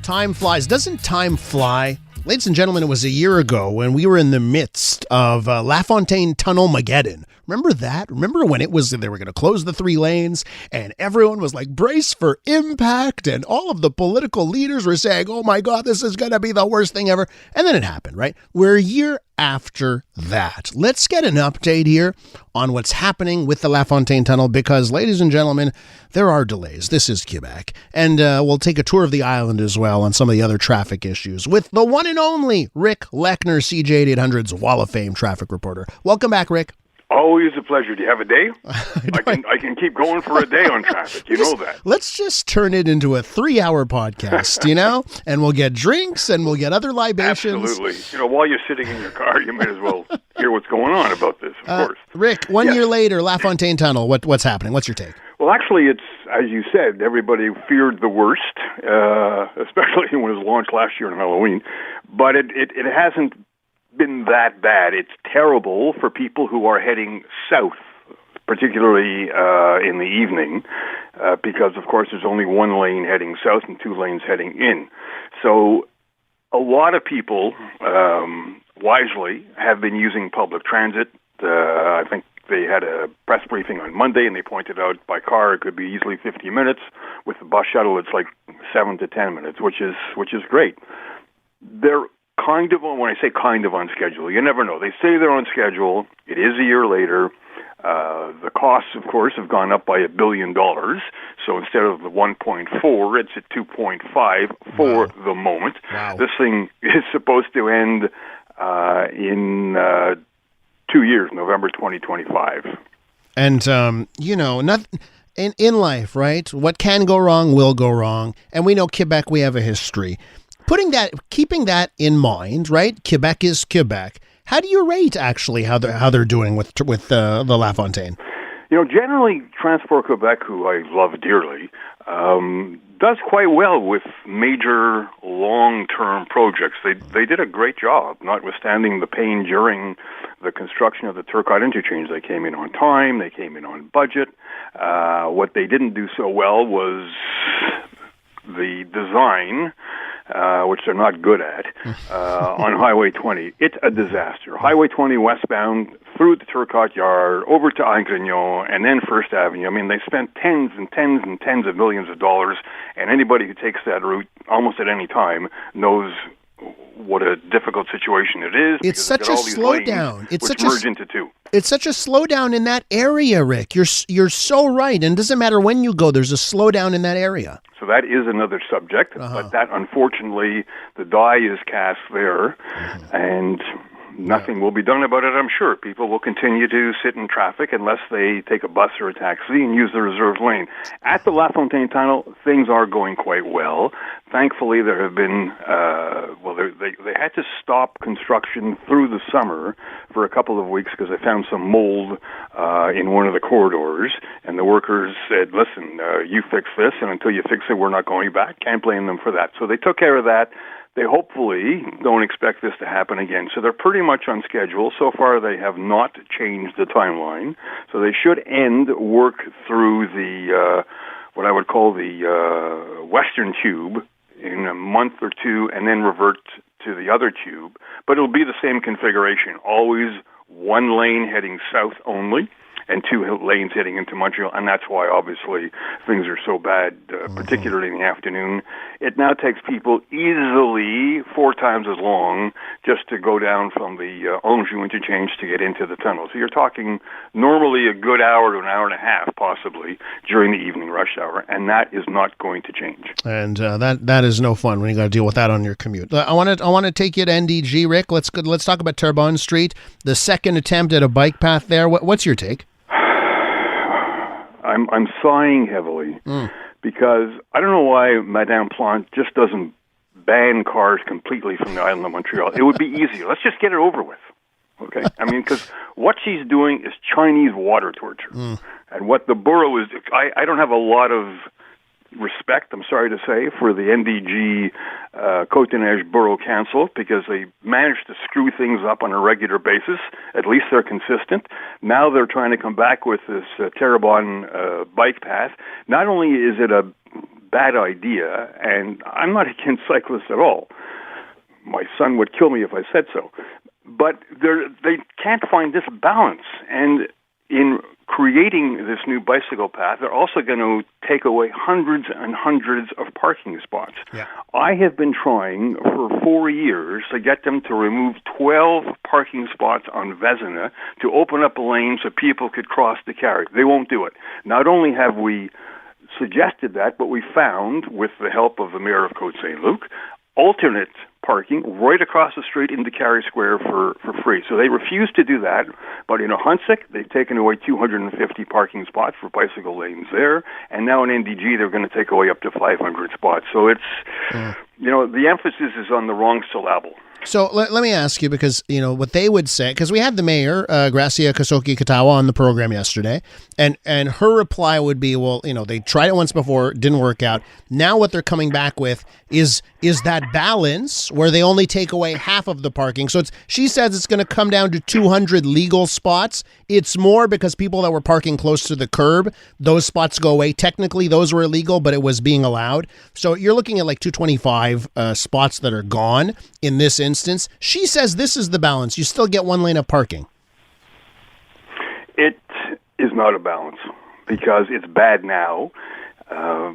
Time flies. Doesn't time fly? Ladies and gentlemen, it was a year ago when we were in the midst of La Fontaine Tunnel-mageddon. Remember that? Remember when it was they were going to close the 3 lanes and everyone was like, brace for impact, and all of the political leaders were saying, oh my God, this is going to be the worst thing ever. And then it happened, right? We're a year after that. Let's get an update here on what's happening with the La Fontaine Tunnel because, ladies and gentlemen, there are delays. This is Quebec. And we'll take a tour of the island as well on some of the other traffic issues with the one and only Rick Leckner, CJAD 800's Wall of Fame traffic reporter. Welcome back, Rick. Always a pleasure. Do you have a day? I can keep going for a day on traffic. You know that. Let's just turn it into a 3-hour podcast, and we'll get drinks and we'll get other libations. Absolutely. While you're sitting in your car, you might as well hear what's going on about this, of course. Rick, one year later, La Fontaine Tunnel, what's happening? What's your take? Well, actually, it's, as you said, everybody feared the worst, especially when it was launched last year on Halloween. But it hasn't been that bad. It's terrible for people who are heading south, particularly in the evening, because, of course, there's only 1 lane heading south and 2 lanes heading in. So a lot of people, wisely, have been using public transit. I think they had a press briefing on Monday, and they pointed out by car it could be easily 50 minutes. With the bus shuttle, it's like 7 to 10 minutes, which is great. They're kind of on, when I say kind of on schedule, you never know. They say they're on schedule. It is a year later. The costs, of course, have gone up by $1 billion. So instead of the 1.4, it's at 2.5 for the moment. Wow. This thing is supposed to end in 2 years, November 2025. And, in life, right? What can go wrong will go wrong. And we know Quebec, we have a history. Keeping that in mind, right? Quebec is Quebec. How do you rate actually how they're doing with the La Fontaine? Generally, Transport Quebec, who I love dearly, does quite well with major long-term projects. They did a great job, notwithstanding the pain during the construction of the Turcotte interchange. They came in on time. They came in on budget. What they didn't do so well was the design, which they're not good at, on Highway 20. It's a disaster. Highway 20 westbound, through the Turcotte Yard, over to Angrignon, and then First Avenue. I mean, they spent tens and tens and tens of millions of dollars, and anybody who takes that route almost at any time knows what a difficult situation it is. It's such a slowdown. It's such merge into 2. It's such a slowdown in that area, Rick. You're so right. And it doesn't matter when you go, there's a slowdown in that area. So that is another subject, but that, unfortunately, the die is cast there, and nothing will be done about it, I'm sure. People will continue to sit in traffic unless they take a bus or a taxi and use the reserved lane. At the La Fontaine Tunnel, things are going quite well. Thankfully, there have been, they had to stop construction through the summer for a couple of weeks because they found some mold in one of the corridors, and the workers said, listen, you fix this, and until you fix it, we're not going back. Can't blame them for that. So they took care of that. They hopefully don't expect this to happen again. So they're pretty much on schedule. So far, they have not changed the timeline. So they should end work through the, what I would call the Western Tube in a month or 2, and then revert to the other tube. But it'll be the same configuration, always 1 lane heading south only, and 2 lanes heading into Montreal, and that's why, obviously, things are so bad, particularly in the afternoon. It now takes people easily 4 times as long just to go down from the Anjou interchange to get into the tunnel. So you're talking normally a good hour to an hour and a half, possibly, during the evening rush hour, and that is not going to change. And that is no fun when you got to deal with that on your commute. I want to take you to NDG, Rick. Let's talk about Terrebonne Street, the second attempt at a bike path there. What's your take? I'm sighing heavily because I don't know why Madame Plante just doesn't ban cars completely from the island of Montreal. It would be easier. Let's just get it over with. Okay? I mean, because what she's doing is Chinese water torture. And what the borough is, I don't have a lot of respect, I'm sorry to say, for the NDG Côte-des-Neiges Borough Council because they managed to screw things up on a regular basis. At least they're consistent. Now they're trying to come back with this Terrebonne bike path. Not only is it a bad idea, and I'm not against cyclists at all. My son would kill me if I said so. But they can't find this balance. And in creating this new bicycle path, they're also going to take away hundreds and hundreds of parking spots. Yeah. I have been trying for 4 years to get them to remove 12 parking spots on Vezina to open up a lane so people could cross the carry. They won't do it. Not only have we suggested that, but we found, with the help of the mayor of Côte Saint-Luc, alternate parking right across the street into Carey Square for free. So they refuse to do that. But in Ahuntsic, they've taken away 250 parking spots for bicycle lanes there. And now in NDG, they're going to take away up to 500 spots. So it's, the emphasis is on the wrong syllable. So let me ask you, because, what they would say, because we had the mayor, Gracia Kasoki-Katawa, on the program yesterday, and her reply would be, well, they tried it once before, it didn't work out. Now what they're coming back with is that balance where they only take away half of the parking. So she says it's going to come down to 200 legal spots. It's more because people that were parking close to the curb, those spots go away. Technically, those were illegal, but it was being allowed. So you're looking at like 225 spots that are gone in this instance. She says this is the balance. You still get one lane of parking. It is not a balance because it's bad now.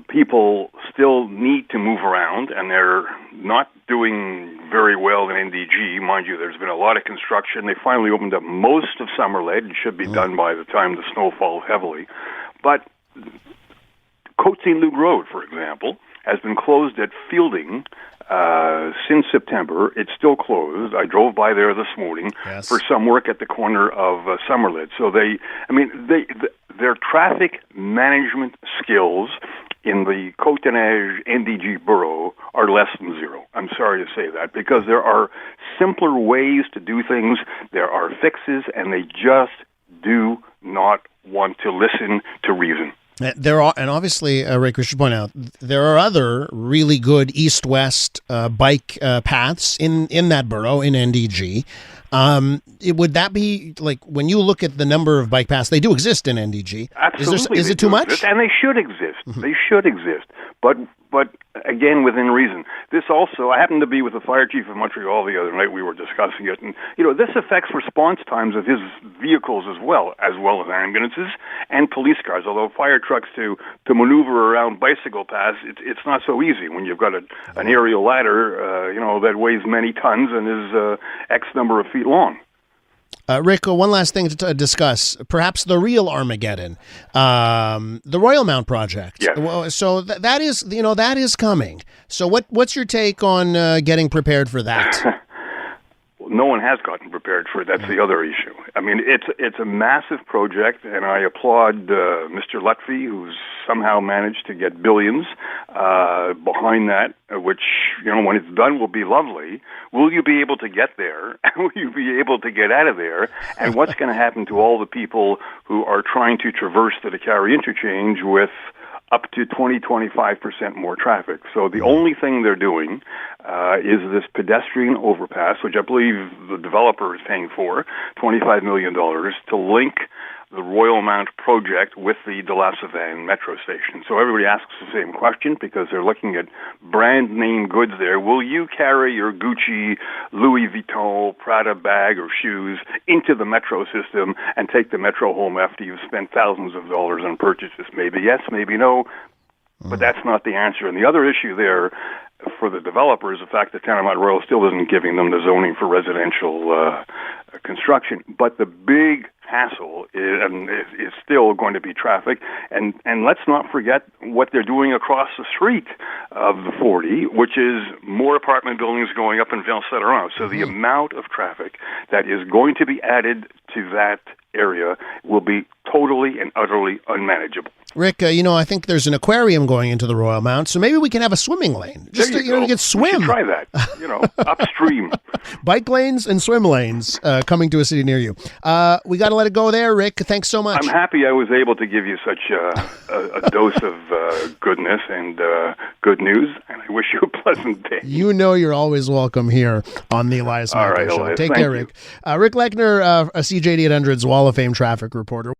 People still need to move around, and they're not doing very well in NDG. Mind you, there's been a lot of construction. They finally opened up most of Summerlade. It should be done by the time the snow falls heavily. But Côte Saint-Luc Road, for example, has been closed at Fielding since September. It's still closed. I drove by there this morning for some work at the corner of Summerlade. So their traffic management skills in the Côte-des-Neiges NDG borough are less than zero. I'm sorry to say that, because there are simpler ways to do things. There are fixes, and they just do not want to listen to reason. There are, and obviously, Rick, we should point out, there are other really good east-west bike paths in that borough, in NDG. Would that be, like, when you look at the number of bike paths, they do exist in NDG. Absolutely. Is it too much? And they should exist. Mm-hmm. They should exist. But again, within reason. This also, I happened to be with the fire chief of Montreal the other night. We were discussing it. And, this affects response times of his vehicles as well as ambulances and police cars. Although fire trucks to maneuver around bicycle paths, it's not so easy when you've got an aerial ladder, that weighs many tons and is X number of feet long. Rick, one last thing to discuss, perhaps the real Armageddon, the Royal Mount project. Yes. So that is coming. So what's your take on getting prepared for that? No one has gotten prepared for it. That's the other issue. I mean, it's a massive project, and I applaud Mr. Lutfi, who's somehow managed to get billions behind that, which, when it's done will be lovely. Will you be able to get there? Will you be able to get out of there? And what's going to happen to all the people who are trying to traverse the Carey interchange with up to 20-25% more traffic? So the only thing they're doing is this pedestrian overpass, which I believe the developer is paying for, $25 million, to link the Royal Mount project with the De La Savane metro station. So everybody asks the same question because they're looking at brand name goods there. Will you carry your Gucci, Louis Vuitton, Prada bag or shoes into the metro system and take the metro home after you've spent thousands of dollars on purchases? Maybe yes, maybe no, but that's not the answer. And the other issue there for the developers, the fact that Town of Mount Royal still isn't giving them the zoning for residential construction. But the big hassle is still going to be traffic. And let's not forget what they're doing across the street of the 40, which is more apartment buildings going up in Ville-Saint-Laurent. So the amount of traffic that is going to be added to that area will be totally and utterly unmanageable. Rick, I think there's an aquarium going into the Royal Mount, so maybe we can have a swimming lane. Just to get swim. We should try that, upstream. Bike lanes and swim lanes coming to a city near you. We got to let it go there, Rick. Thanks so much. I'm happy I was able to give you such a dose of goodness and good news, and I wish you a pleasant day. You're always welcome here on the Elias Matthews Show. Elias, Take care, Rick. Rick Leckner, a CJAD 800's Wall of Fame traffic reporter.